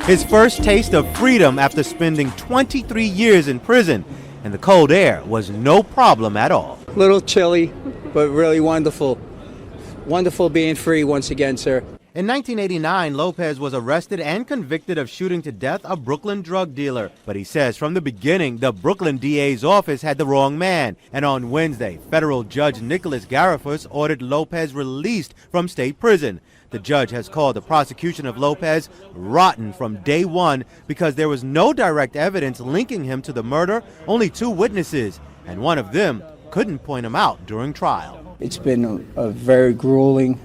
His first taste of freedom after spending 23 years in prison, and the cold air was no problem at all. A little chilly, but really wonderful. Wonderful being free once again, sir. In 1989, Lopez was arrested and convicted of shooting to death a Brooklyn drug dealer. But he says from the beginning, the Brooklyn DA's office had the wrong man. And on Wednesday, federal judge Nicholas Garifas ordered Lopez released from state prison. The judge has called the prosecution of Lopez rotten from day one because there was no direct evidence linking him to the murder, only 2 witnesses, and one of them couldn't point him out during trial. It's been a very grueling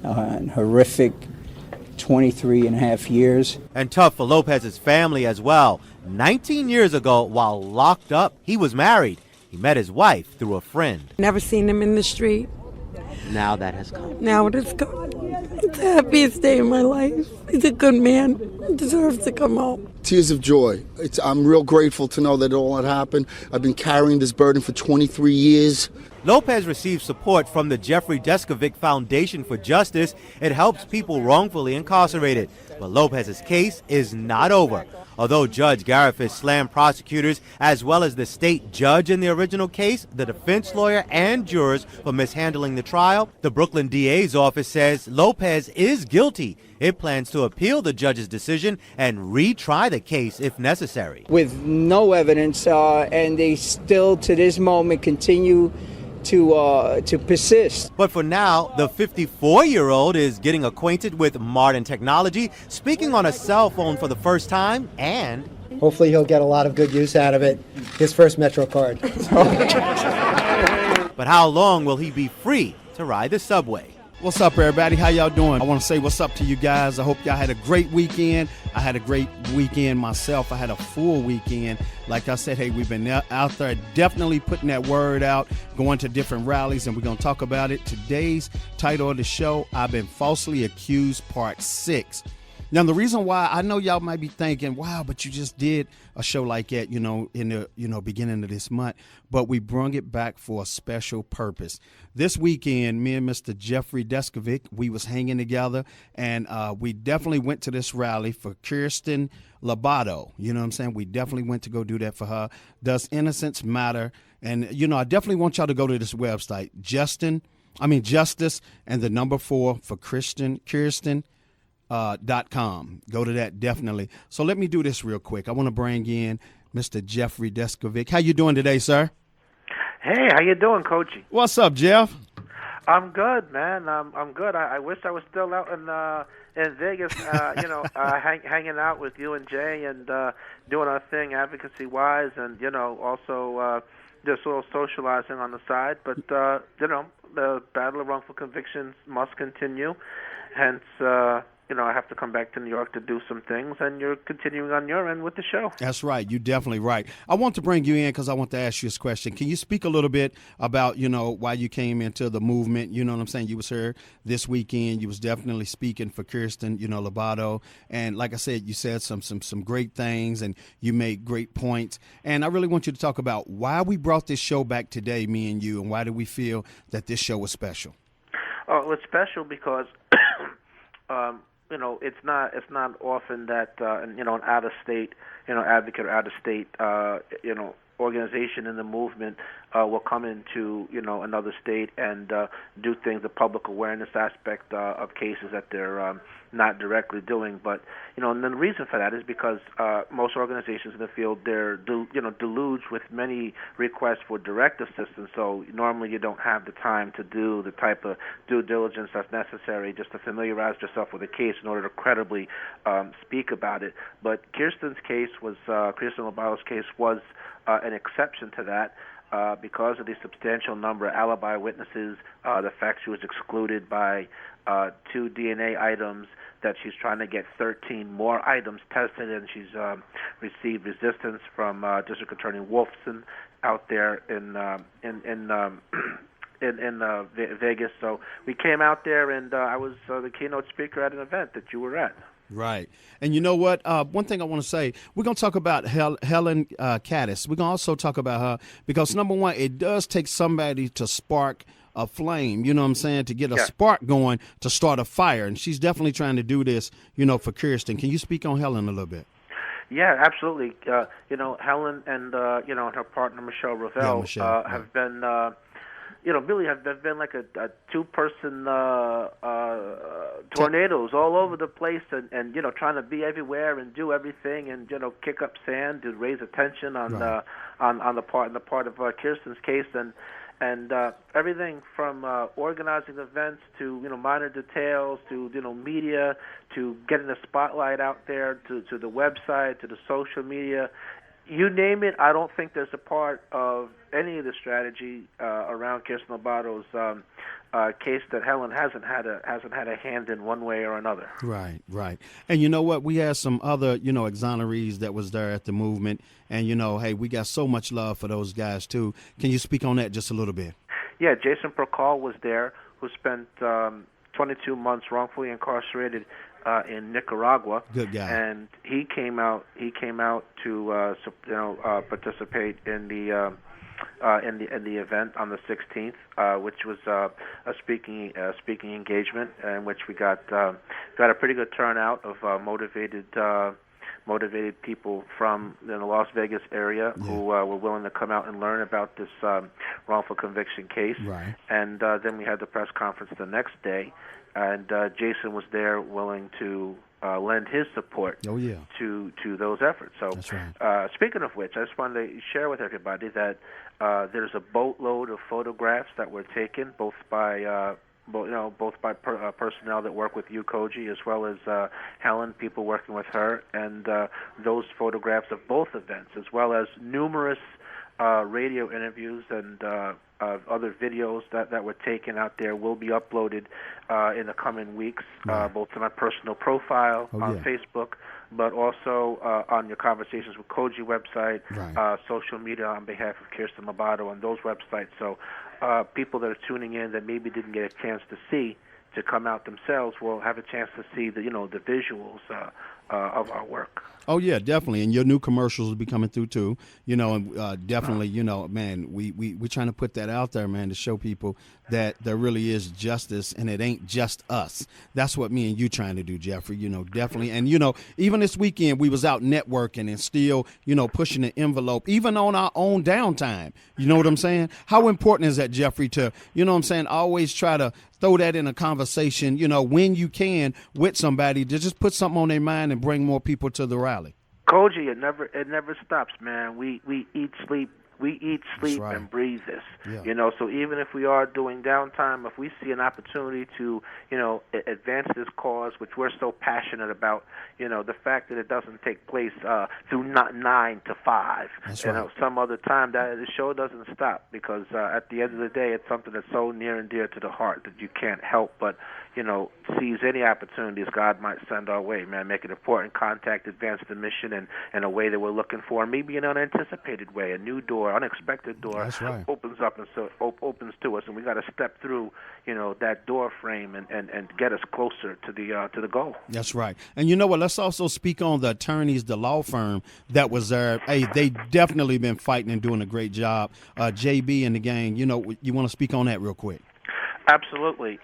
and horrific 23 and a half years. And tough for Lopez's family as well. 19 years ago, while locked up, he was married. He met his wife through a friend. Never seen him in the street. Now that has come. Now it has come. It's the happiest day of my life. He's a good man. He deserves to come home. Tears of joy. I'm real grateful to know that all had happened. I've been carrying this burden for 23 years. Lopez received support from the Jeffrey Deskovic Foundation for Justice. It helps people wrongfully incarcerated. But Lopez's case is not over. Although Judge Garifas slammed prosecutors as well as the state judge in the original case, the defense lawyer and jurors for mishandling the trial, the Brooklyn DA's office says Lopez is guilty. It plans to appeal the judge's decision and retry the case if necessary. With no evidence, and they still to this moment continue to persist. But for now, the 54-year-old is getting acquainted with modern technology, speaking on a cell phone for the first time, and hopefully he'll get a lot of good use out of it. His first Metro card. But how long will he be free to ride the subway? What's up, everybody? How y'all doing? I want to say what's up to you guys. I hope y'all had a great weekend. I had a great weekend myself. I had a full weekend. Like I said, hey, we've been out there definitely putting that word out, going to different rallies, and we're going to talk about it. Today's title of the show, I've Been Falsely Accused, Part 6. Now, the reason why, I know y'all might be thinking, wow, but you just did a show like that, in the, beginning of this month, but we brung it back for a special purpose. This weekend, me and Mr. Jeffrey Deskovic, we was hanging together, and we definitely went to this rally for Kirstin Lobato. You know what I'm saying? We definitely went to go do that for her. Does innocence matter? And, I definitely want y'all to go to this website, Justice and the number 4 for Kirstin. .com. Go to that, definitely. So let me do this real quick. I want to bring in Mr. Jeffrey Deskovic. How you doing today, sir? Hey, how you doing, Cogee? What's up, Jeff? I'm good, man. I'm good. I wish I was still out in Vegas, hanging out with you and Jay and doing our thing advocacy-wise and, also just a little socializing on the side. But, the battle of wrongful convictions must continue. Hence, I have to come back to New York to do some things, and you're continuing on your end with the show. That's right. You're definitely right. I want to bring you in because I want to ask you this question. Can you speak a little bit about, why you came into the movement? You know what I'm saying? You was here this weekend. You was definitely speaking for Kirstin, Lobato. And like I said, you said some great things, and you made great points. And I really want you to talk about why we brought this show back today, me and you, and why do we feel that this show was special? Oh, it's special because it's not often that an out-of-state, advocate or out-of-state, organization in the movement will come into, another state and do things, the public awareness aspect of cases that they're not directly doing. But, and then the reason for that is because most organizations in the field, they're, deluged with many requests for direct assistance. So normally you don't have the time to do the type of due diligence that's necessary just to familiarize yourself with a case in order to credibly speak about it. But Kirstin Lobato's case was an exception to that. Because of the substantial number of alibi witnesses, the fact she was excluded by 2 DNA items, that she's trying to get 13 more items tested, and she's received resistance from District Attorney Wolfson out there in Vegas. So we came out there, and I was the keynote speaker at an event that you were at. Right. And you know what? One thing I want to say, we're going to talk about Helen Caddes. We're going to also talk about her because, number one, it does take somebody to spark a flame, you know what I'm saying, to get a spark going to start a fire. And she's definitely trying to do this, for Kirstin. Can you speak on Helen a little bit? Yeah, absolutely. Helen and her partner Michelle Ravel have been, really have been like a two-person tornadoes all over the place, and trying to be everywhere and do everything, and kick up sand to raise attention on the part of Kirstin's case, and everything from organizing events to minor details to media to getting the spotlight out there to the website to the social media. You name it, I don't think there's a part of any of the strategy around Kirstin Lobato's case that Helen hasn't had a hand in one way or another. Right. And you know what? We had some other, exonerees that was there at the movement, and hey, we got so much love for those guys too. Can you speak on that just a little bit? Yeah, Jason Percal was there, who spent 22 months wrongfully incarcerated in Nicaragua. Good guy. And he came out to participate in the event on the 16th, which was a speaking engagement, in which we got a pretty good turnout of motivated people from the Las Vegas area who were willing to come out and learn about this wrongful conviction case. Right. And then we had the press conference the next day, and Jason was there willing to lend his support to those efforts. So, that's right. Speaking of which, I just wanted to share with everybody that there's a boatload of photographs that were taken, both by personnel that work with you, Cogee, as well as Helen, people working with her, and those photographs of both events, as well as numerous radio interviews and other videos that were taken out there, will be uploaded in the coming weeks, both to my personal profile on Facebook, but also on your Conversations with Cogee website, social media on behalf of Kirstin Lobato on those websites. So people that are tuning in that maybe didn't get a chance to come out themselves will have a chance to see the visuals of our work. Oh yeah, definitely, and your new commercials will be coming through too. And definitely, man, we're trying to put that out there, man, to show people that there really is justice, and it ain't just us. That's what me and you trying to do, Jeffrey. Definitely, and even this weekend we was out networking and still, pushing the envelope, even on our own downtime. You know what I'm saying? How important is that, Jeffrey? To always try to throw that in a conversation, when you can, with somebody, to just put something on their mind and bring more people to the rally. Cogee, it never stops, man. We eat, sleep, right. and breathe this. Yeah. So even if we are doing downtime, if we see an opportunity to, advance this cause, which we're so passionate about, the fact that it doesn't take place through 9 to 5, that's right. Some other time, that the show doesn't stop, because at the end of the day, it's something that's so near and dear to the heart that you can't help but, seize any opportunities God might send our way, man. Make an important contact, advance the mission in a way that we're looking for, maybe an unanticipated way, a new door, unexpected door. That's right. Opens up and so opens to us, and we got to step through, that door frame and get us closer to the goal. That's right. And you know what? Let's also speak on the attorneys, the law firm that was there. Hey, they definitely been fighting and doing a great job. JB and the gang. You want to speak on that real quick? Absolutely.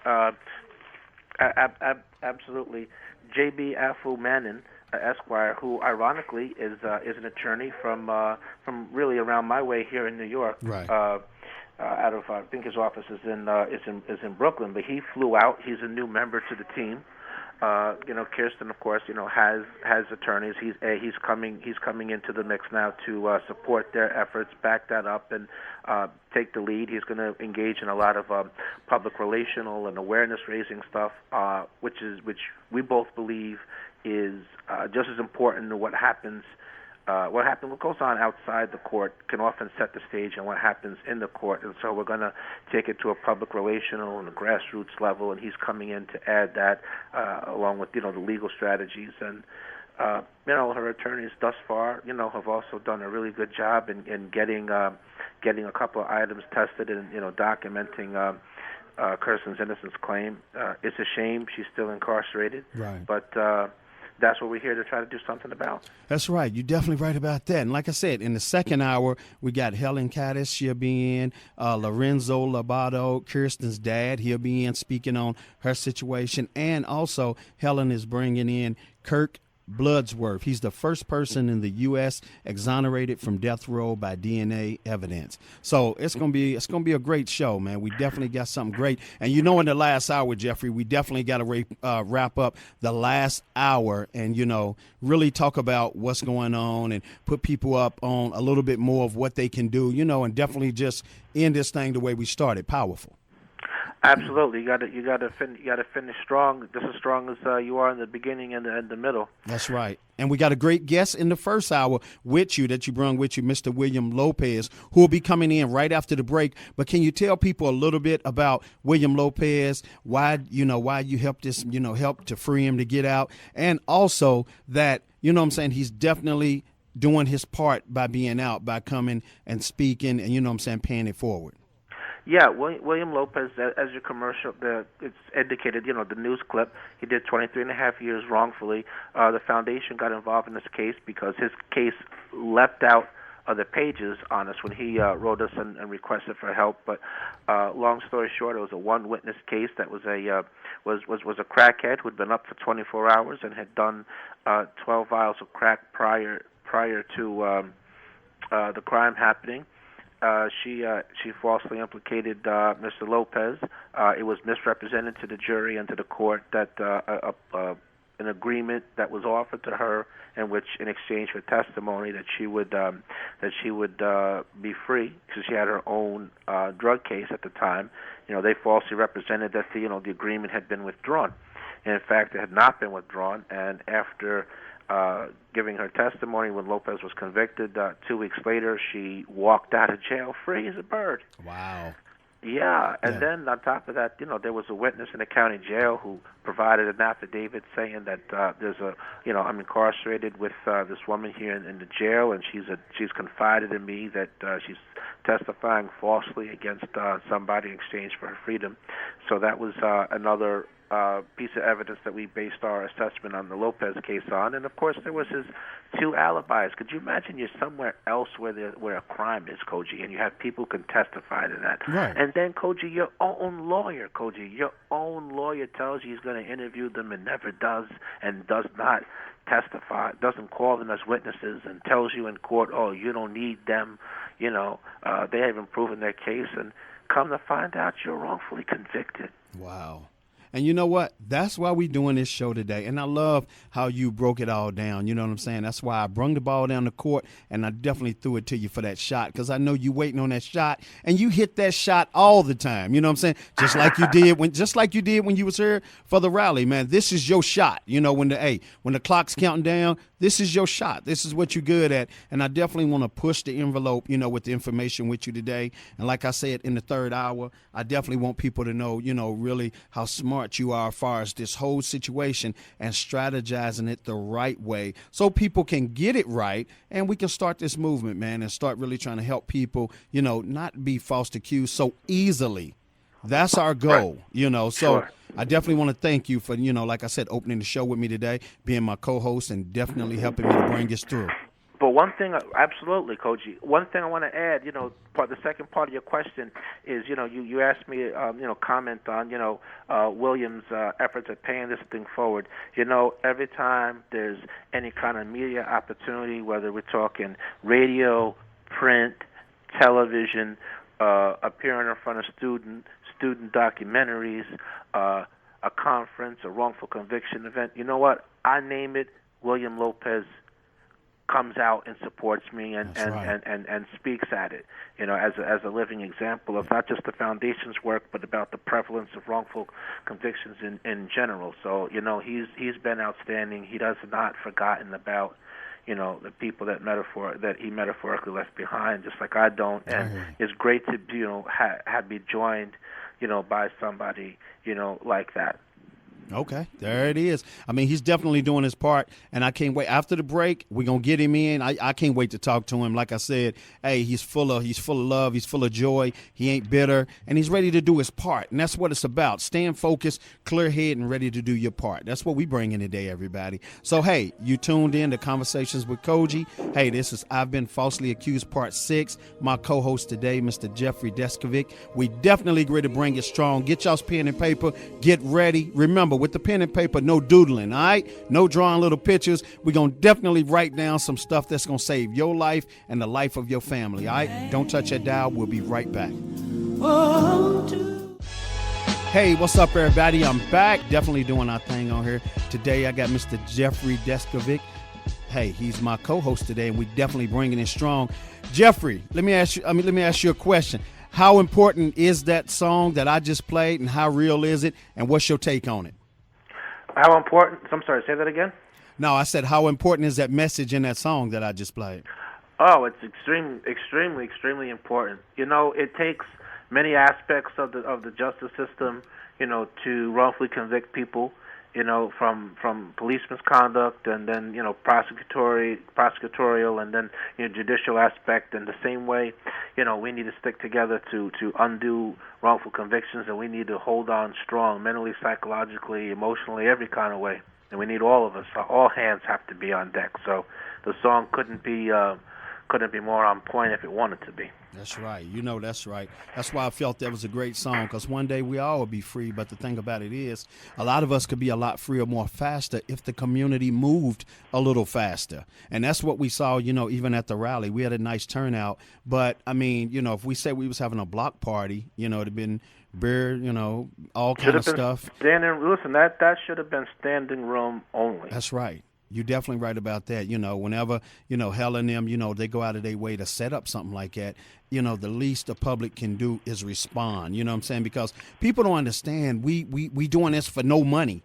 Absolutely. J.B. Afu Manin, Esquire, who ironically is an attorney from really around my way here in New York. Right. Out of I think his office is in Brooklyn, but he flew out. He's a new member to the team. Kirstin, of course, has attorneys. He's coming into the mix now to support their efforts, back that up, and take the lead. He's going to engage in a lot of public relational and awareness raising stuff, which we both believe is just as important to what happens. What goes on outside the court can often set the stage on what happens in the court, and so we're going to take it to a public relational and a grassroots level, and he's coming in to add that along with the legal strategies. And her attorneys thus far have also done a really good job in getting a couple of items tested and documenting Kirstin's innocence claim. It's a shame she's still incarcerated, right. But that's what we're here to try to do something about. That's right. You're definitely right about that. And like I said, in the second hour, we got Helen Caddes. She'll be in. Lorenzo, Lobato, Kirstin's dad. He'll be in speaking on her situation. And also, Helen is bringing in Kirk Bloodsworth. He's the first person in the U.S. exonerated from death row by DNA evidence. So it's gonna be a great show, man. We definitely got something great. And in the last hour, Jeffrey, we definitely got to wrap up the last hour and really talk about what's going on and put people up on a little bit more of what they can do, and definitely just end this thing the way we started, powerful. Absolutely, you got to finish strong, just as strong as you are in the beginning and the middle. That's right. And we got a great guest in the first hour with you that you brought with you, Mr. William Lopez, who will be coming in right after the break. But can you tell people a little bit about William Lopez? Why you helped this, help to free him to get out, and also that he's definitely doing his part by being out, by coming and speaking, and paying it forward. Yeah, William Lopez, as your commercial, it's indicated, the news clip, he did 23 and a half years wrongfully. The foundation got involved in this case because his case left out of the pages on us when he wrote us and requested for help. But long story short, it was a one-witness case that was a crackhead who had been up for 24 hours and had done 12 vials of crack prior to the crime happening. She falsely implicated Mr. Lopez. It was misrepresented to the jury and to the court that an agreement that was offered to her, in which, in exchange for testimony, that she would be free because she had her own drug case at the time. They falsely represented that the agreement had been withdrawn, and in fact, it had not been withdrawn. And after giving her testimony when Lopez was convicted, 2 weeks later, she walked out of jail free as a bird. Wow. Yeah, and then on top of that, there was a witness in the county jail who provided an affidavit saying that I'm incarcerated with this woman here in the jail, and she's confided in me that she's testifying falsely against somebody in exchange for her freedom. So that was another piece of evidence that we based our assessment on the Lopez case on. And of course, there was his 2 alibis. Could you imagine you're somewhere else where a crime is, Cogee, and you have people who can testify to that? Right. And then, Cogee, your own lawyer tells you he's going to interview them and never does, and does not testify, doesn't call them as witnesses, and tells you in court, oh, you don't need them. They haven't proven their case, and come to find out you're wrongfully convicted. Wow. And you know what? That's why we're doing this show today. And I love how you broke it all down. You know what I'm saying? That's why I brung the ball down the court, and I definitely threw it to you for that shot, because I know you waiting on that shot, and you hit that shot all the time. You know what I'm saying? Just like you did when you was here for the rally, man. This is your shot. When the clock's counting down, this is your shot. This is what you're good at. And I definitely want to push the envelope, with the information with you today. And like I said, in the third hour, I definitely want people to know, really how smart you are as far as this whole situation and strategizing it the right way so people can get it right, and we can start this movement, man, and start really trying to help people, not be false accused so easily. That's our goal, So Sure. I definitely want to thank you for, like I said, opening the show with me today, being my co-host, and definitely helping me to bring us through. But one thing, absolutely, Cogee. One thing I want to add, the second part of your question is, you asked me, comment on, William's efforts at paying this thing forward. Every time there's any kind of media opportunity, whether we're talking radio, print, television, appearing in front of student documentaries, a conference, a wrongful conviction event, you know what? I name it, William Lopez comes out and supports me and speaks at it, as a living example of not just the foundation's work, but about the prevalence of wrongful convictions in general. So, he's been outstanding. He has not forgotten about, the people that he metaphorically left behind, just like I don't. And it's great to, be joined, by somebody, like that. Okay, there it is. I mean, he's definitely doing his part, and I can't wait. After the break, we're going to get him in. I can't wait to talk to him. Like I said, hey, he's full of love, he's full of joy, he ain't bitter, and he's ready to do his part, and that's what it's about. Staying focused, clear head, and ready to do your part. That's what we bring in today, everybody. So, hey, you tuned in to Conversations with Cogee. Hey, this is I've Been Falsely Accused Part 6. My co-host today, Mr. Jeffrey Deskovic. We definitely ready to bring it strong. Get y'all's pen and paper. Get ready. Remember, with the pen and paper, no doodling, all right? No drawing little pictures. We're going to definitely write down some stuff that's going to save your life and the life of your family, all right? Don't touch that dial. We'll be right back. Hey, what's up, everybody? I'm back. Definitely doing our thing on here. Today, I got Mr. Jeffrey Deskovic. Hey, he's my co-host today, and we definitely bringing it strong. Jeffrey, let me ask you a question. How important is that song that I just played, and how real is it, and what's your take on it? How important? I'm sorry, say that again? No, I said how important is that message in that song that I just played? Oh, it's extremely important. You know, it takes many aspects of the justice system, you know, to wrongfully convict people, you know, from police misconduct, and then, you know, prosecutorial, and then, you know, judicial aspect. And the same way, you know, we need to stick together to undo wrongful convictions, and we need to hold on strong, mentally, psychologically, emotionally, every kind of way. And we need all of us. All hands have to be on deck. So the song couldn't be more on point if it wanted to be. That's right. You know, that's right. That's why I felt that was a great song, because one day we all will be free. But the thing about it is, a lot of us could be a lot freer, more faster if the community moved a little faster. And that's what we saw, you know, even at the rally. We had a nice turnout. But, I mean, you know, if we said we was having a block party, you know, it would have been beer, you know, all kind of stuff. Listen, that should have been standing room only. That's right. You're definitely right about that. You know, whenever, you know, Helen and them, you know, they go out of their way to set up something like that, you know, the least the public can do is respond. You know what I'm saying? Because people don't understand we doing this for no money.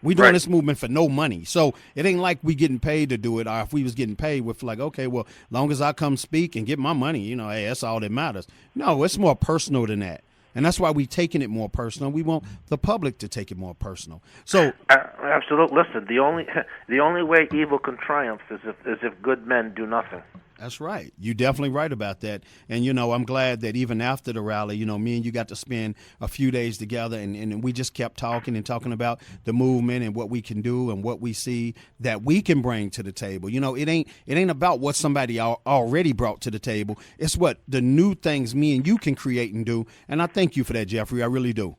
We doing this movement for no money. So it ain't like we getting paid to do it. Or if we was getting paid, we're like, okay, well, long as I come speak and get my money, you know, hey, that's all that matters. No, it's more personal than that. And that's why we taking it more personal. We want the public to take it more personal. So, absolutely. Listen, the only way evil can triumph is if good men do nothing. That's right. You're definitely right about that. And, you know, I'm glad that even after the rally, you know, me and you got to spend a few days together, and we just kept talking about the movement and what we can do and what we see that we can bring to the table. You know, it ain't about what somebody already brought to the table. It's what the new things me and you can create and do. And I thank you for that, Jeffrey. I really do.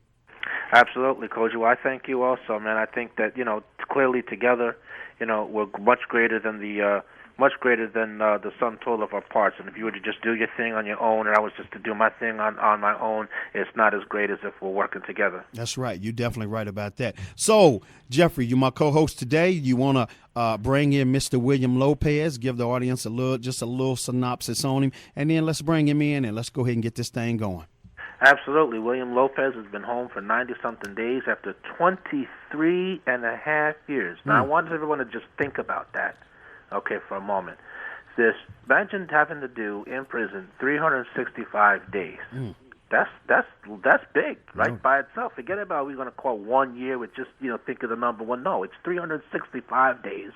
Absolutely, Cogee. Well, I thank you also, man. I think that, you know, clearly together, you know, we're much greater than the sum total of our parts. And if you were to just do your thing on your own, and I was just to do my thing on my own, it's not as great as if we're working together. That's right. You're definitely right about that. So, Jeffrey, you're my co-host today. You want to bring in Mr. William Lopez, give the audience a little synopsis on him, and then let's bring him in and let's go ahead and get this thing going. Absolutely. William Lopez has been home for 90-something days after 23 and a half years. Now, I want everyone to just think about that. Okay, for a moment. Imagine having to do in prison 365 days. That's big, right, by itself. Forget about we're going to call 1 year with just, you know, think of the number one. No, it's 365 days.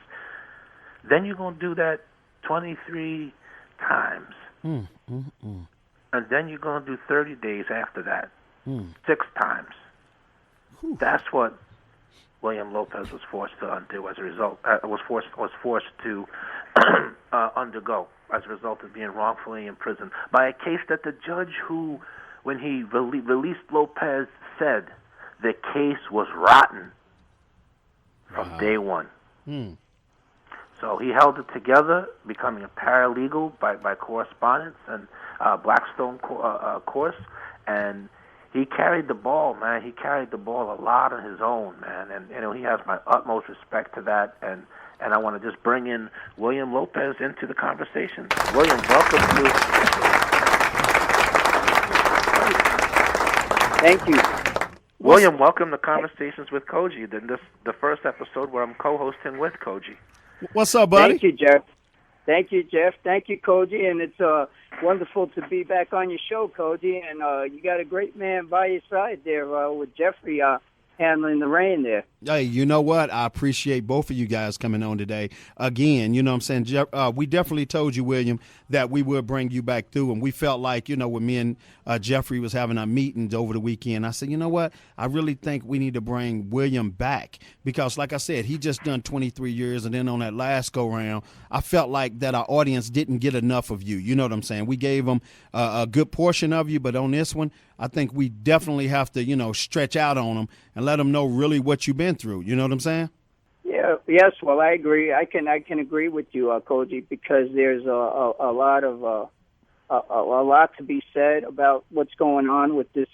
Then you're going to do that 23 times. And then you're going to do 30 days after that, 6 times. That's what William Lopez was forced to undo as a result. Was forced to undergo as a result of being wrongfully imprisoned by a case that the judge, who, when he released Lopez, said the case was rotten from day one. So he held it together, becoming a paralegal by correspondence and Blackstone course, and he carried the ball, man. He carried the ball a lot on his own, man. And, you know, he has my utmost respect to that. And I want to just bring in William Lopez into the conversation. William, welcome to... Thank you. William, welcome to Conversations with Cogee. The first episode where I'm co-hosting with Cogee. What's up, buddy? Thank you, Jeff. Thank you, Jeff. Thank you, Cogee. And it's wonderful to be back on your show, Cogee. And you got a great man by your side there with Jeffrey handling the reign there. Hey, you know what? I appreciate both of you guys coming on today. Again, you know what I'm saying? We definitely told you, William, that we would bring you back through. And we felt like, you know, when me and Jeffrey was having our meetings over the weekend, I said, you know what? I really think we need to bring William back because, like I said, he just done 23 years. And then on that last go-round, I felt like that our audience didn't get enough of you. You know what I'm saying? We gave them a good portion of you, but on this one, I think we definitely have to, you know, stretch out on them and let them know really what you've been through. You know what I'm saying? Yeah. Yes. Well, I agree. I can agree with you, Cogee, because there's a lot of a lot to be said about what's going on with this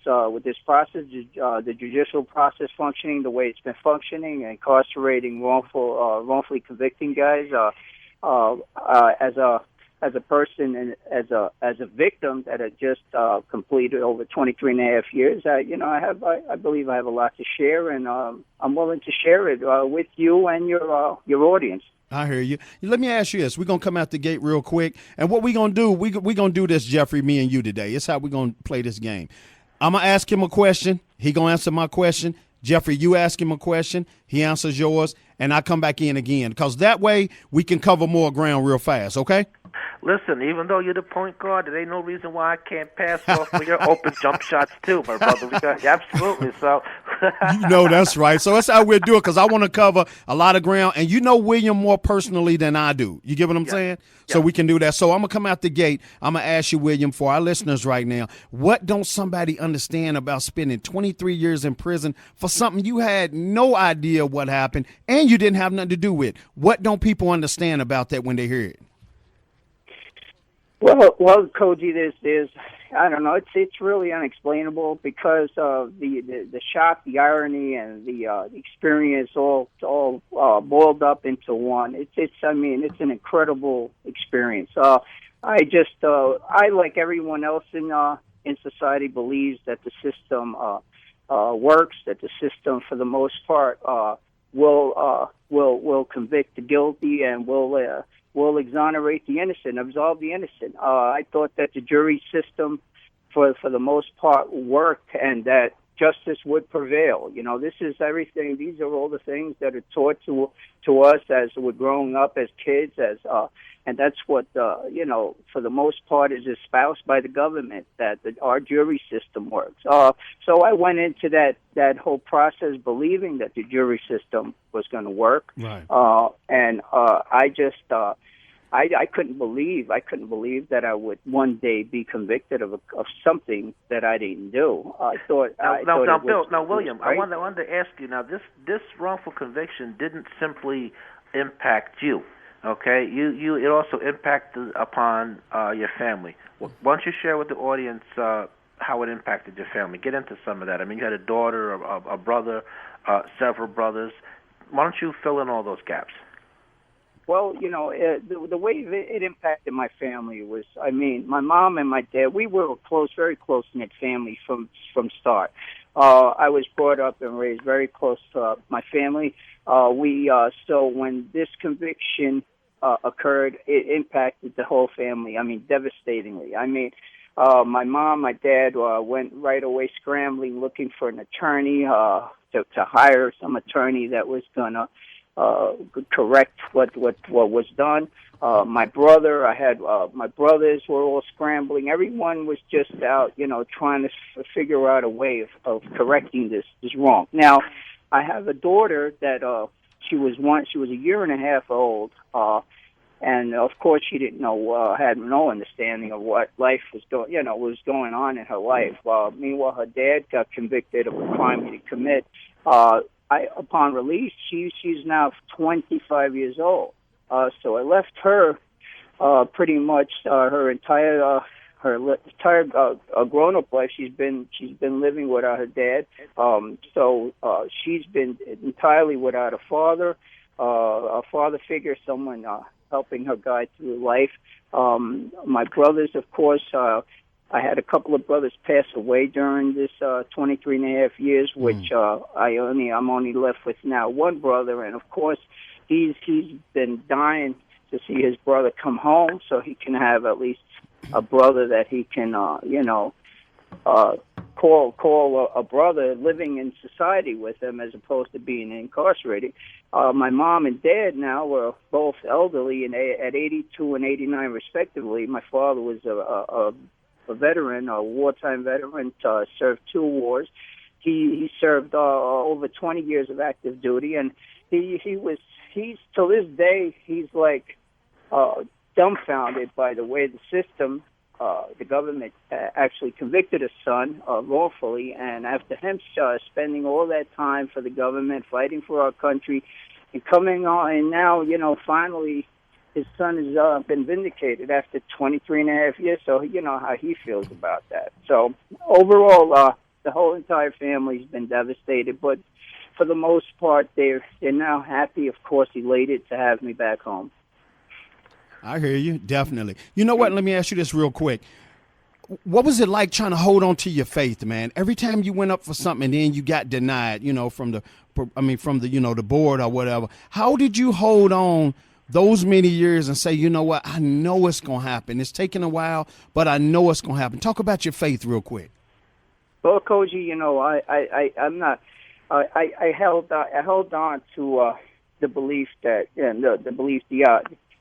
process, the judicial process functioning the way it's been functioning, incarcerating wrongfully convicting guys. As a person and as a victim that had just completed over 23 and a half years, I believe I have a lot to share, and I'm willing to share it with you and your audience. I hear you. Let me ask you this. We're going to come out the gate real quick. And what we're going to do, we're going to do this, Jeffrey, me and you today. It's how we're going to play this game. I'm going to ask him a question. He going to answer my question. Jeffrey, you ask him a question. He answers yours. And I come back in again. Because that way we can cover more ground real fast, okay? Listen, even though you're the point guard, there ain't no reason why I can't pass off for your open jump shots too, my brother. Absolutely. So, you know that's right. So that's how we'll do it because I want to cover a lot of ground, and you know William more personally than I do. You get what I'm saying? So we can do that. So I'm gonna come out the gate. I'm gonna ask you, William, for our listeners right now, what don't somebody understand about spending 23 years in prison for something you had no idea what happened and you didn't have nothing to do with? What don't people understand about that when they hear it? Well, Cogee, there's I don't know. It's really unexplainable because of the shock, the irony, and the experience all boiled up into one. It's an incredible experience. I like everyone else in society believes that the system works, that the system for the most part will convict the guilty and will exonerate the innocent, absolve the innocent. I thought that the jury system, for the most part, worked, and that justice would prevail. You know, this is everything. These are all the things that are taught to us as we're growing up as kids, and that's what for the most part is espoused by the government, that our jury system works. So I went into that whole process believing that the jury system was going to work, right. And I couldn't believe that I would one day be convicted of something that I didn't do. William, I wanted to ask you now. This wrongful conviction didn't simply impact you. Okay, it also impacted upon your family. Why don't you share with the audience how it impacted your family? Get into some of that. I mean, you had a daughter, a brother, several brothers. Why don't you fill in all those gaps? Well, the way it impacted my family was, my mom and my dad, we were a very close-knit family from start. I was brought up and raised very close to my family. So when this conviction occurred, it impacted the whole family, devastatingly. My mom, my dad went right away scrambling, looking for an attorney to hire some attorney that was going to correct what was done. My brother, my brothers were all scrambling. Everyone was just out, trying to figure out a way of correcting this wrong. Now, I have a daughter that she was a year and a half old, and of course she didn't know, had no understanding of what life was going on in her life. Meanwhile, her dad got convicted of a crime he didn't commit. Upon release, she's now 25 years old. So I left her pretty much her entire grown-up life. She's been living without her dad. So she's been entirely without a father figure, someone helping her guide through life. My brothers, of course. I had a couple of brothers pass away during this 23 and a half years, which I'm only left with now one brother, and of course he's been dying to see his brother come home, so he can have at least a brother that he can call a brother living in society with him as opposed to being incarcerated. My mom and dad now were both elderly and at 82 and 89 respectively. My father was a veteran, a wartime veteran, served 2 wars. He served over 20 years of active duty, and he's till this day he's like dumbfounded by the way the system, the government actually convicted his son wrongfully, and after him spending all that time for the government, fighting for our country, and coming on, and now finally his son has been vindicated after 23 and a half years. So you know how he feels about that. So overall, the whole entire family's been devastated, but for the most part, they're now happy, of course, elated to have me back home. I hear you, definitely. You know what? Let me ask you this real quick. What was it like trying to hold on to your faith, man? Every time you went up for something and then you got denied, from the the board or whatever. How did you hold on those many years and say, you know what? I know it's gonna happen. It's taking a while, but I know it's gonna happen. Talk about your faith real quick. Well, Cogee, I held on to the belief that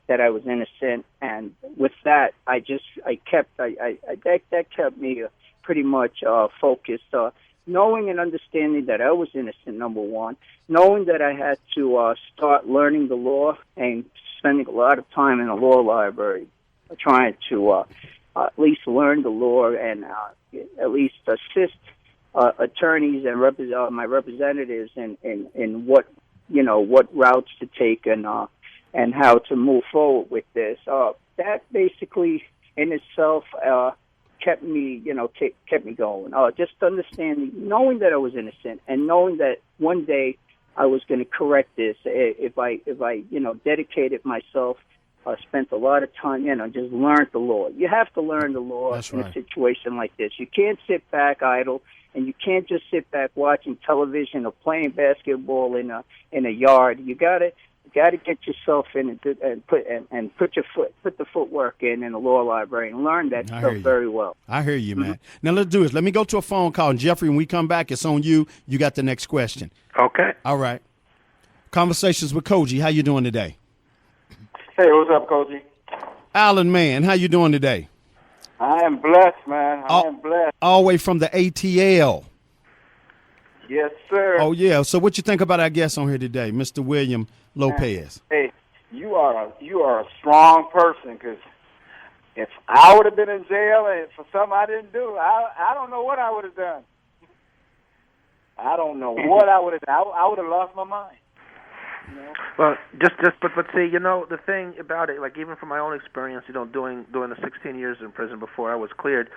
that I was innocent, and with that, that kept me pretty much focused, knowing and understanding that I was innocent. Number one, knowing that I had to start learning the law and spending a lot of time in the law library, trying to at least learn the law and at least assist attorneys and my representatives in what routes to take and how to move forward with this. That basically in itself kept me going. Just understanding, knowing that I was innocent, and knowing that one day I was going to correct this if I dedicated myself. Spent a lot of time, just learned the law. You have to learn the law. That's in right. a situation like this. You can't sit back idle, and you can't just sit back watching television or playing basketball in a yard. You gotta get yourself in and put the footwork in the law library and learn that stuff very well. I hear you, man. Now let's do this. Let me go to a phone call, and Jeffrey, when we come back, it's on you. You got the next question. Okay. All right. Conversations with Cogee. How you doing today? Hey, what's up, Cogee? Alan, man, how you doing today? I am blessed, man. I am blessed. All the way from the ATL. Yes, sir. Oh, yeah. So what you think about our guest on here today, Mr. William Lopez? Hey, you are a strong person, because if I would have been in jail and for something I didn't do, I don't know what I would have done. I don't know what I would have done. I would have lost my mind. Well, but see, the thing about it, like even from my own experience, doing the 16 years in prison before I was cleared,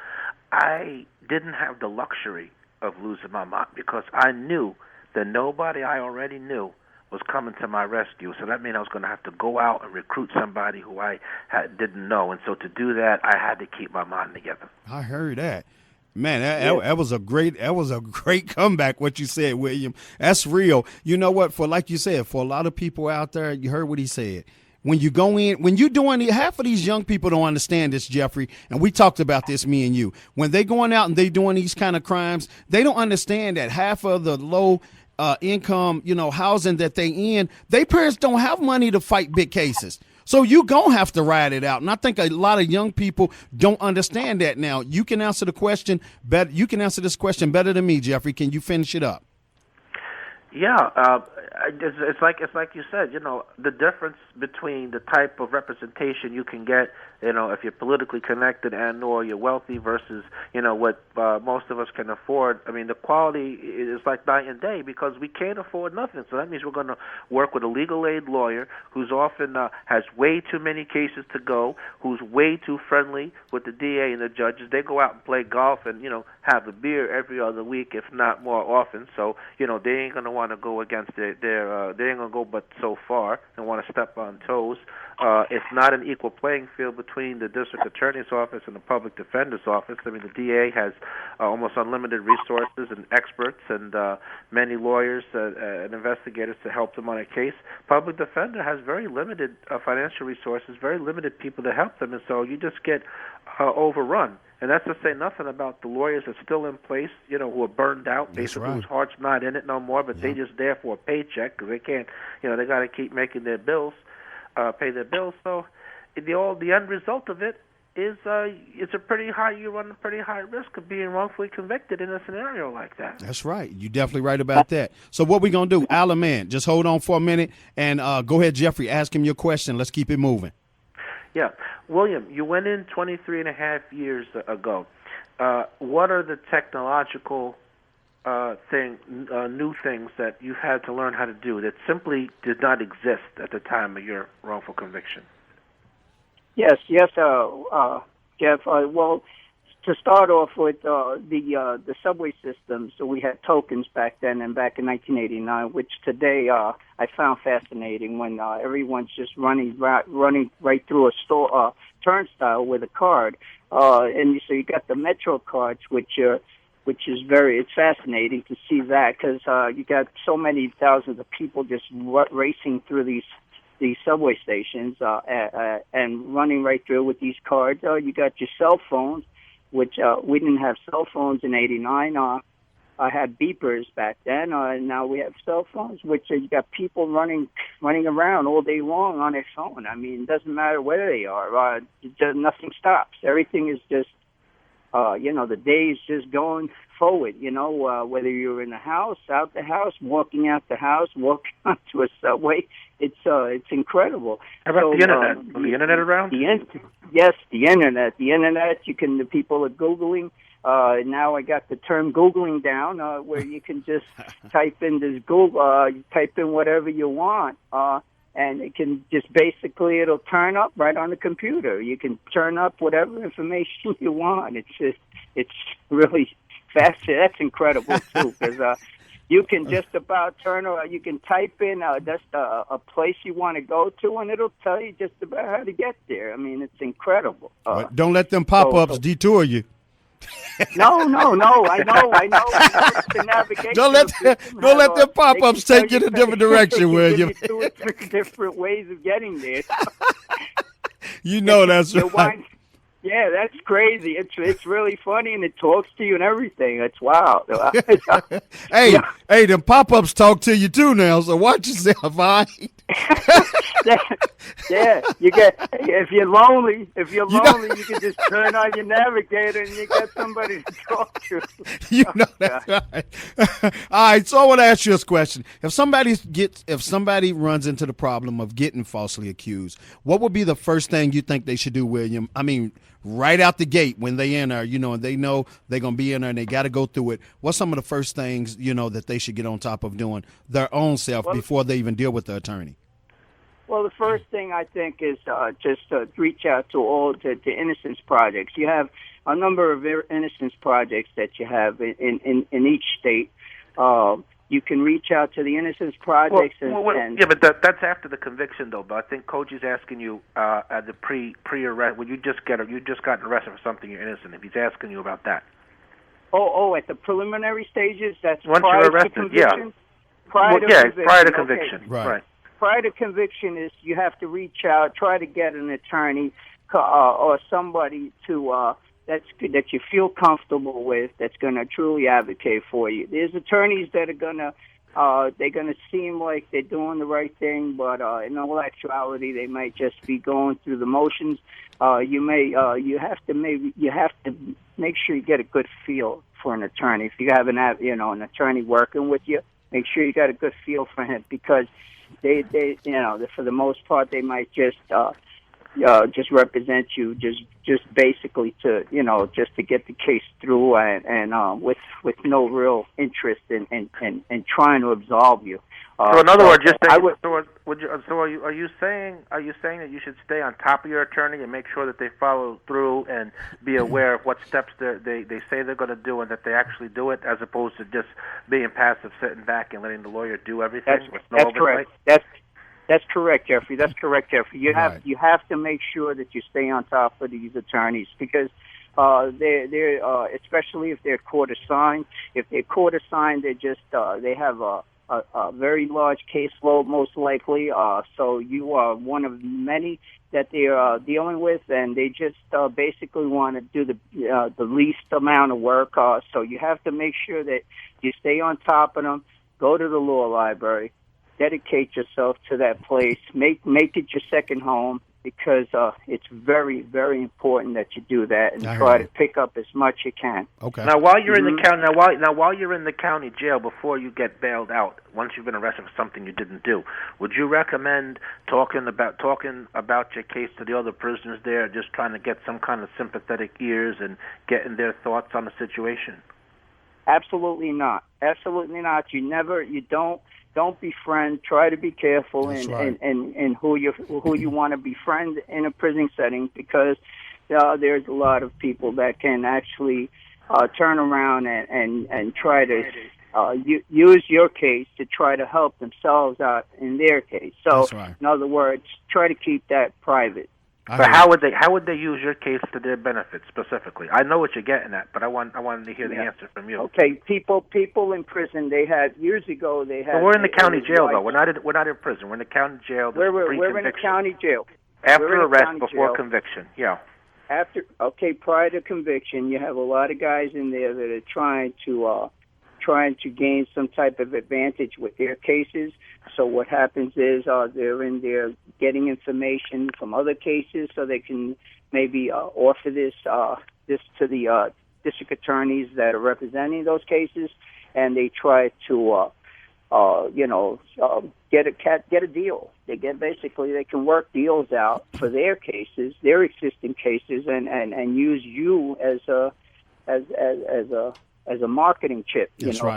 I didn't have the luxury of losing my mind, because I knew that nobody I already knew was coming to my rescue. So that meant I was going to have to go out and recruit somebody who I didn't know. And so to do that, I had to keep my mind together. I heard that. Man, that was a great comeback, what you said, William. That's real. You know what? Like you said, for a lot of people out there, you heard what he said. When you go in, when you're doing it, half of these young people don't understand this, Jeffrey, and we talked about this, me and you. When they going out and they doing these kind of crimes, they don't understand that half of the low income, housing that they in, their parents don't have money to fight big cases. So you gonna have to ride it out. And I think a lot of young people don't understand that now. You can answer the question better. You can answer this question better than me, Jeffrey. Can you finish it up? Yeah, it's like you said, the difference between the type of representation you can get, if you're politically connected and or you're wealthy versus, what most of us can afford. I mean, the quality is like night and day, because we can't afford nothing. So that means we're going to work with a legal aid lawyer who's often has way too many cases to go, who's way too friendly with the DA and the judges. They go out and play golf and, have a beer every other week, if not more often. So, they ain't going to want to go against they ain't going to go but so far and want to step on toes. It's not an equal playing field between the district attorney's office and the public defender's office. I mean, the DA has almost unlimited resources and experts and many lawyers and investigators to help them on a case. Public defender has very limited financial resources, very limited people to help them, and so you just get overrun. And that's to say nothing about the lawyers that's still in place, who are burned out, basically whose heart's not in it no more, but they just there for a paycheck because they can't, they got to keep making their bills, pay their bills. So the end result of it is you run a pretty high risk of being wrongfully convicted in a scenario like that. That's right. You're definitely right about that. So what we going to do, Alan, man, just hold on for a minute and go ahead, Jeffrey, ask him your question. Let's keep it moving. Yeah. William, you went in 23 and a half years ago. What are the technological new things that you've had to learn how to do that simply did not exist at the time of your wrongful conviction? Yes, Jeff. Well, to start off with the subway system, so we had tokens back then and back in 1989, which today I found fascinating when everyone's just running right through a store turnstile with a card, and so you got the Metro cards, which is it's fascinating to see that because you got so many thousands of people just racing through these subway stations and running right through with these cards. You got your cell phones, which we didn't have cell phones in '89. I had beepers back then, and now we have cell phones, which you got people running around all day long on their phone. I mean, it doesn't matter where they are. Nothing stops. Everything is just, the day is just going forward, whether you're in the house, out the house, walking out the house, walking onto a subway. It's incredible. How about the internet? Was the internet around? Yes, the internet. The people are Googling. Now I got the term Googling down, where you can just type in this Google, type in whatever you want, and it can just basically it'll turn up right on the computer. You can turn up whatever information you want. It's really fast. That's incredible too, because you can just about you can type in just a place you want to go to, and it'll tell you just about how to get there. I mean, it's incredible. Don't let them pop-ups detour you. No. I know. The navigation Don't let them pop-ups take you in a different direction, William. Two or three different ways of getting there. That's right. Yeah, that's crazy. It's really funny, and it talks to you and everything. It's wild. Hey, them pop-ups talk to you too now, so watch yourself, all right? Yeah, if you're lonely, you can just turn on your navigator and you got somebody to talk to. That's right. All right, so I want to ask you this question. If somebody runs into the problem of getting falsely accused, what would be the first thing you think they should do, William? I mean, right out the gate when they enter, and they know they're going to be in there and they got to go through it. What's some of the first things, that they should get on top of doing their own self before they even deal with the attorney? Well, the first thing I think is just reach out to all the Innocence Projects. You have a number of Innocence Projects that you have in each state. You can reach out to the Innocence Projects. But that's after the conviction, though. But I think Cogie's asking you at the pre-arrest when you just gotten arrested for something you're innocent. If he's asking you about that. At the preliminary stages, that's once prior you're arrested, to conviction. Yeah. Prior to conviction. Okay. Right. Prior to conviction is you have to reach out, try to get an attorney or somebody to that you feel comfortable with, that's going to truly advocate for you. There's attorneys that are they're gonna seem like they're doing the right thing, but in all actuality, they might just be going through the motions. You have to make sure you get a good feel for an attorney. If you have an attorney working with you, make sure you got a good feel for him, because they for the most part they might just represent you just basically to just to get the case through and with no real interest in trying to absolve you. So in other words, are you saying that you should stay on top of your attorney and make sure that they follow through and be aware of what steps they say they're going to do and that they actually do it, as opposed to just being passive, sitting back and letting the lawyer do everything? That's correct. That's correct, Jeffrey. You have to make sure that you stay on top of these attorneys, because they're especially if they're court assigned. If they're court assigned, they have a very large caseload, most likely. So you are one of many that they are dealing with, and they just basically want to do the least amount of work. So you have to make sure that you stay on top of them. Go to the law library, dedicate yourself to that place, make it your second home, because it's very, very important that you do that and try to pick up as much you can. Okay. Now, while you're in the county, while you're in the county jail, before you get bailed out, once you've been arrested for something you didn't do, would you recommend talking about your case to the other prisoners there, just trying to get some kind of sympathetic ears and getting their thoughts on the situation? Absolutely not. Absolutely not. You don't befriend. Try to be careful in who you want to befriend in a prison setting, because there's a lot of people that can actually turn around and try to use your case to try to help themselves out in their case. So, in other words, try to keep that private. But how would they use your case to their benefit specifically? I know what you're getting at, but I wanted to hear the answer from you. Okay, people in prison. They had years ago. They had. But we're in the county jail though. We're not in prison. We're in the county jail. We're in the county jail. After arrest, before conviction. Yeah. Prior to conviction, you have a lot of guys in there that are trying to gain some type of advantage with their cases. So what happens is they're in there getting information from other cases, so they can maybe offer this to the district attorneys that are representing those cases, and they try to get a deal. They can work deals out for their cases, their existing cases, and use you as a marketing chip,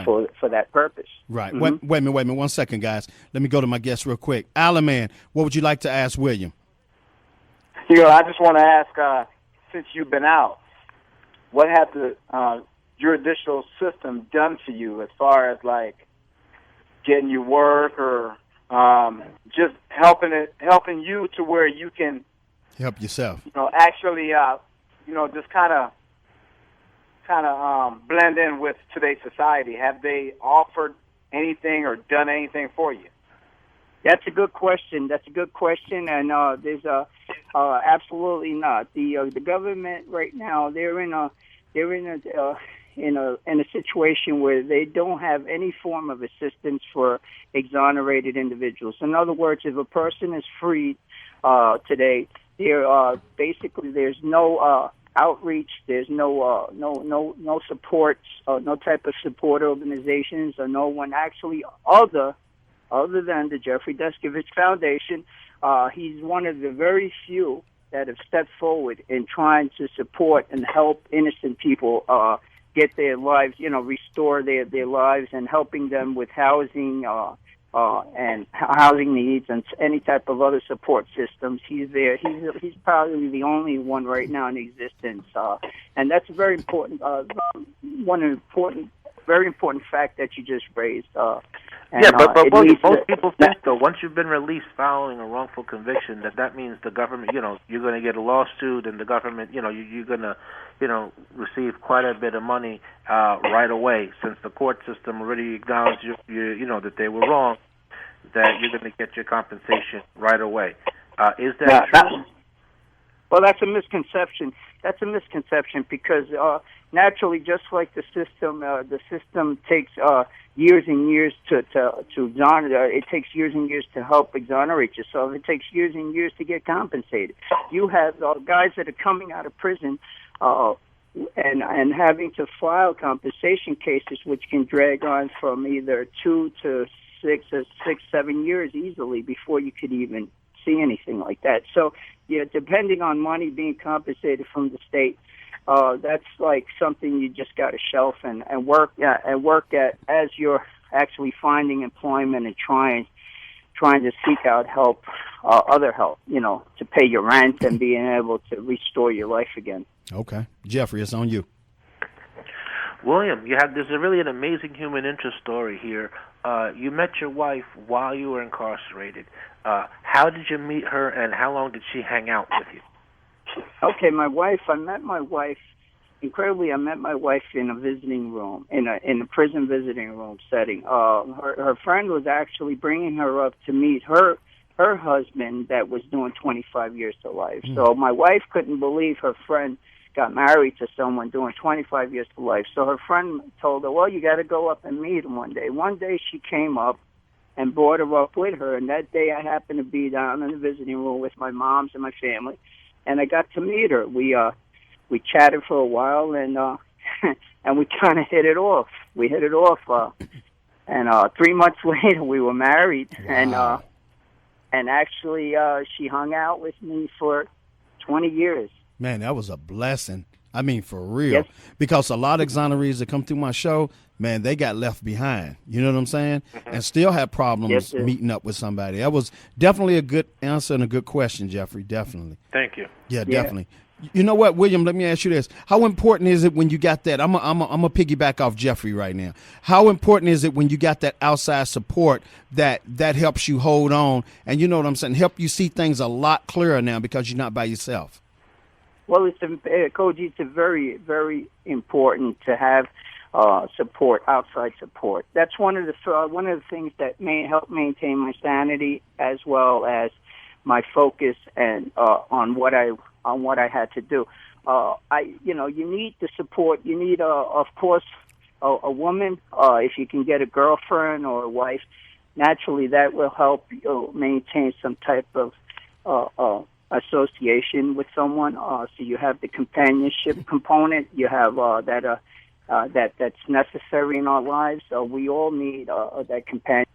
for that purpose. Right. Mm-hmm. Wait a minute. 1 second, guys. Let me go to my guest real quick. Alan, man, what would you like to ask William? I just want to ask, since you've been out, what has the judicial system done for you as far as like getting you work or just helping you to where you can help yourself? Actually, just kind of blend in with today's society. Have they offered anything or done anything for you? That's a good question. And there's absolutely not. The government right now, they're in a situation where they don't have any form of assistance for exonerated individuals. In other words, if a person is freed today, there's no outreach. There's no supports, no type of support organizations, or no one actually other than the Jeffrey Deskovic Foundation. He's one of the very few that have stepped forward in trying to support and help innocent people get their lives, restore their lives, and helping them with housing and housing needs and any type of other support systems. He's there. He's probably the only one right now in existence, and that's a very important, very important fact that you just raised. But most people think though, once you've been released following a wrongful conviction, that means the government, you're going to get a lawsuit, and the government, you're going to, receive quite a bit of money right away, since the court system already acknowledged that they were wrong, that you're going to get your compensation right away. Is that true? Well, that's a misconception. Because naturally, just like the system takes years and years to exonerate. It takes years and years to help exonerate yourself. It takes years and years to get compensated. You have guys that are coming out of prison and having to file compensation cases, which can drag on from either 2 to 6 or 7 years easily before you could even see anything like that. So, depending on money being compensated from the state, that's like something you just got to shelf and work at as you're actually finding employment and trying to seek out help, other help, to pay your rent and being able to restore your life again. Okay, Jeffrey, it's on you. William, there's really an amazing human interest story here. You met your wife while you were incarcerated. How did you meet her, and how long did she hang out with you? Okay, I met my wife incredibly, I met my wife in a visiting room, in a prison visiting room setting. Her friend was actually bringing her up to meet her husband that was doing 25 years to life. So my wife couldn't believe her friend got married to someone doing 25 years to life. So her friend told her, well, you got to go up and meet him one day. One day she came up and brought her up with her, and that day I happened to be down in the visiting room with my moms and my family, and I got to meet her. We chatted for a while, and and we kind of hit it off. We hit it off, and 3 months later we were married. Wow. And actually she hung out with me for 20 years. Man, that was a blessing. I mean, for real. Yes. Because a lot of exonerees that come through my show, man, they got left behind. You know what I'm saying? And still have problems meeting up with somebody. That was definitely a good answer and a good question, Jeffrey. Definitely. Thank you. Yeah, definitely. You know what, William, let me ask you this. How important is it when you got that? I'm a piggyback off Jeffrey right now. How important is it when you got that outside support that helps you hold on and, you know what I'm saying, help you see things a lot clearer now because you're not by yourself? Well, Cogee, it's very, very important to have support, outside support. That's one of the things that may help maintain my sanity, as well as my focus and on what I had to do. You need the support. You need, of course, a woman. If you can get a girlfriend or a wife, naturally that will help you maintain some type of association with someone. So you have the companionship component. You have that's necessary in our lives. We all need that companion.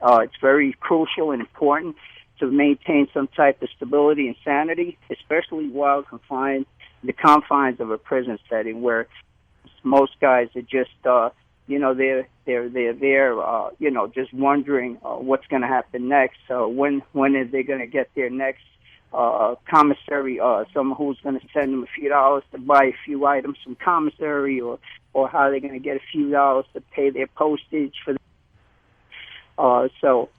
It's very crucial and important to maintain some type of stability and sanity, especially while confined in the confines of a prison setting, where most guys are just they're there just wondering what's going to happen next. When are they going to get their next commissary, someone who's going to send them a few dollars to buy a few items from commissary, or how are they going to get a few dollars to pay their postage for hello?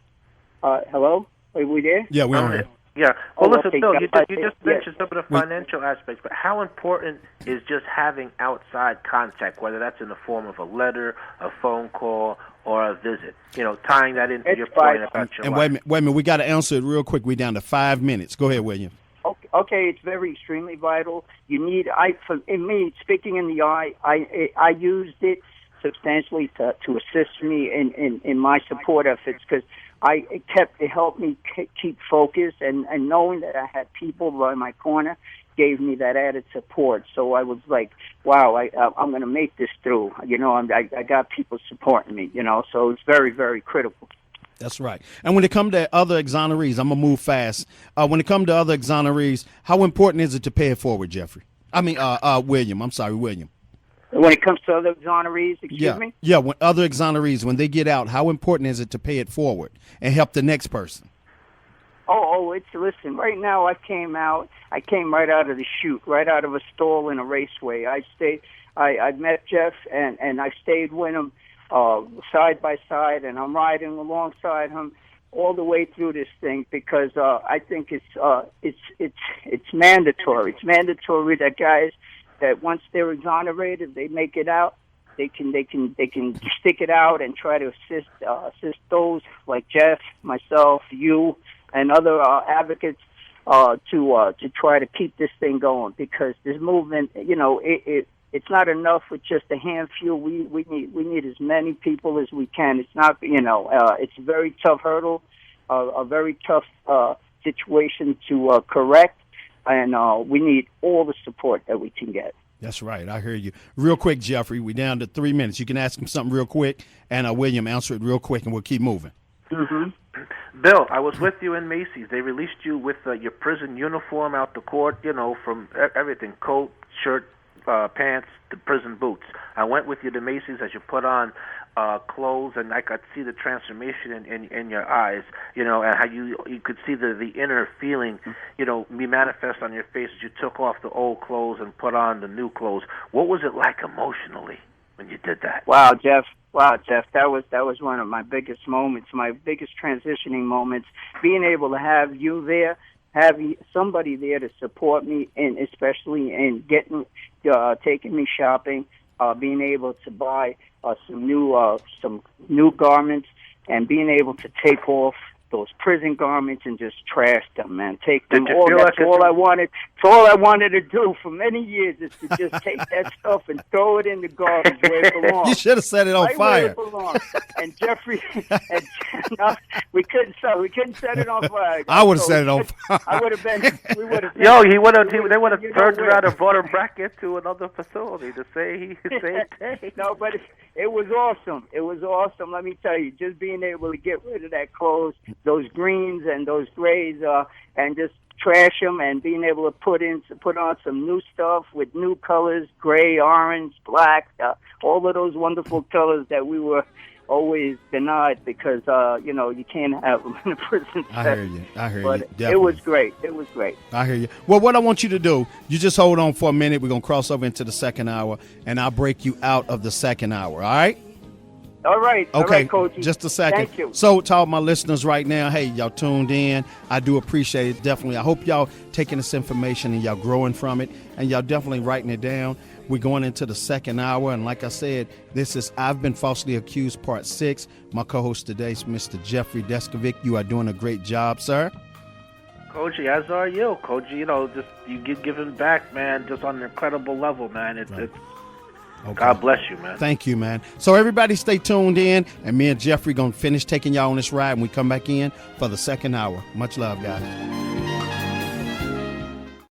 Are we there? Yeah, we're on it. Yeah. Well, listen, okay. Bill, you just mentioned some of the financial aspects, but how important is just having outside contact, whether that's in the form of a letter, a phone call, or a visit? Tying that into your point about your and life. wait a minute, we got to answer it real quick. We're down to 5 minutes. Go ahead, William. Okay, it's very extremely vital. You need, in me, speaking in the eye, I used it substantially to assist me in my support efforts, because it helped me keep focus, and knowing that I had people by my corner gave me that added support. So I was like, wow, I'm going to make this through. I got people supporting me, so it's very, very critical. That's right. And when it comes to other exonerees, I'm going to move fast. When it comes to other exonerees, how important is it to pay it forward, Jeffrey? William. I'm sorry, William. When it comes to other exonerees, excuse me? Yeah, when other exonerees, when they get out, how important is it to pay it forward and help the next person? Listen, right now I came right out of the chute, right out of a stall in a raceway. I met Jeff, and I stayed with him side by side, and I'm riding alongside him all the way through this thing, because I think it's mandatory. It's mandatory that guys, that once they're exonerated, they make it out. They can stick it out and try to assist those like Jeff, myself, you, and other advocates to try to keep this thing going, because this movement, it's not enough with just a handful. We need as many people as we can. It's not, it's a very tough hurdle, a very tough situation to correct, and we need all the support that we can get. That's right. I hear you. Real quick, Jeffrey, we're down to 3 minutes. You can ask him something real quick, and William, answer it real quick, and we'll keep moving. Mm-hmm. Bill, I was with you in Macy's. They released you with your prison uniform out the court, from everything, coat, shirt, pants, to prison boots. I went with you to Macy's as you put on clothes, and I could see the transformation in your eyes, and how you could see the inner feeling, be manifest on your face as you took off the old clothes and put on the new clothes. What was it like emotionally when you did that? Wow, Jeff, that was one of my biggest moments, my biggest transitioning moments. Being able to have you there have somebody there to support me, and especially in taking me shopping, being able to buy some new garments, and being able to take off those prison garments and just trash them, man. Take them all. That's all I wanted. It's all I wanted to do for many years, is to just take that stuff and throw it in the garbage where it belongs. You should have set it on right fire. Where it belongs. And Jeffrey, no, we couldn't set it on fire. I would have set it on fire. I would have been. We would have. Yo, they would have turned around and brought him back into another facility to say he saved. No, but it was awesome. It was awesome. Let me tell you, just being able to get rid of that clothes, those greens and those grays, and just trash them, and being able to put on some new stuff with new colors, gray, orange, black, all of those wonderful colors that we were always denied because you can't have them in a prison setting. I hear you. But Definitely. it was great. It was great. I hear you. Well, what I want you to do, you just hold on for a minute. We're going to cross over into the second hour, and I'll break you out of the second hour, all right? All right. Okay, all right, Coach. just a second. Thank you. So to all my listeners right now, hey, y'all tuned in. I do appreciate it, definitely. I hope y'all taking this information and y'all growing from it, and y'all definitely writing it down. We're going into the second hour, and like I said, this is I've Been Falsely Accused, Part 6. My co-host today is Mr. Jeffrey Deskovic. You are doing a great job, sir. Cogee, as are you. Cogee, just you giving back, man, just on an incredible level, man. It's Okay. God bless you, man. Thank you, man. So everybody stay tuned in, and me and Jeffrey going to finish taking y'all on this ride when we come back in for the second hour. Much love, guys.